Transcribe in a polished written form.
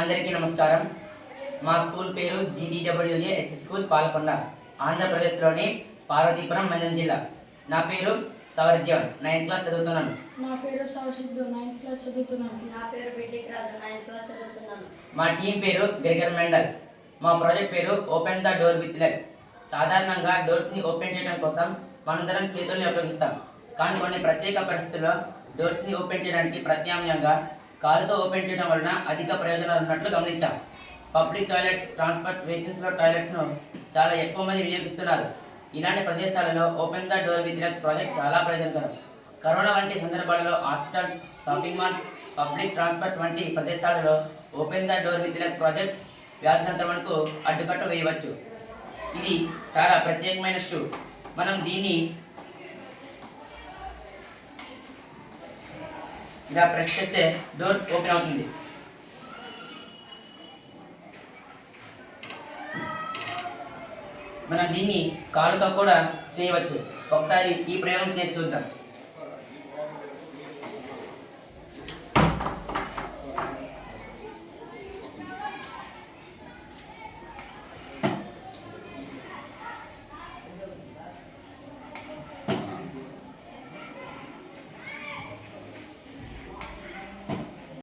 అందరికీ నమస్కారం. మా స్కూల్ పేరు GDWAH స్కూల్ పాల్కొండ, ఆంధ్రప్రదేశ్లోని పార్వతీపురం మండ్యం జిల్లా. నా పేరు సవర్జీవన్, 9th క్లాస్ చదువుతున్నాను. నా పేరు సవసిద్ధు, 9th క్లాస్ చదువుతున్నాను. నా పేరు బిడ్డిక్ రాజు, 9th క్లాస్ చదువుతున్నాను. మా టీం పేరు గ్రెగర్ మెండల్. మా ప్రాజెక్ట్ పేరు open the door with leg. సాధారణంగా డోర్స్ని ఓపెన్ చేయడం కోసం మనందరం చేతుల్ని ఉపయోగిస్తాం. కానీ కొన్ని ప్రత్యేక పరిస్థితుల్లో డోర్స్ని ఓపెన్ చేయడానికి ప్రత్యామ్నాయంగా కాలుతో ఓపెన్ చేయడం వలన అధిక ప్రయోజనాలు ఉన్నట్లు గమనించాం. పబ్లిక్ టాయిలెట్స్, ట్రాన్స్పోర్ట్ వెహికల్స్లో టాయిలెట్స్ను చాలా ఎక్కువ మంది వినియోగిస్తున్నారు. ఇలాంటి ప్రదేశాలలో open the door with leg project చాలా ప్రయోజనకరం. కరోనా వంటి సందర్భాలలో hospital, shopping malls, public transport వంటి ప్రదేశాలలో open the door with leg project వ్యాధి సంక్రమణకు అడ్డుకట్ట వేయవచ్చు. ఇది చాలా ప్రత్యేకమైన షూ. మనం దీన్ని ఇలా ప్రెస్ చేస్తే డోర్ ఓపెన్ అవుతుంది. మనం దీన్ని కాలుతో కూడా చేయవచ్చు. ఒకసారి ఈ ప్రయోగం చేసి చూద్దాం.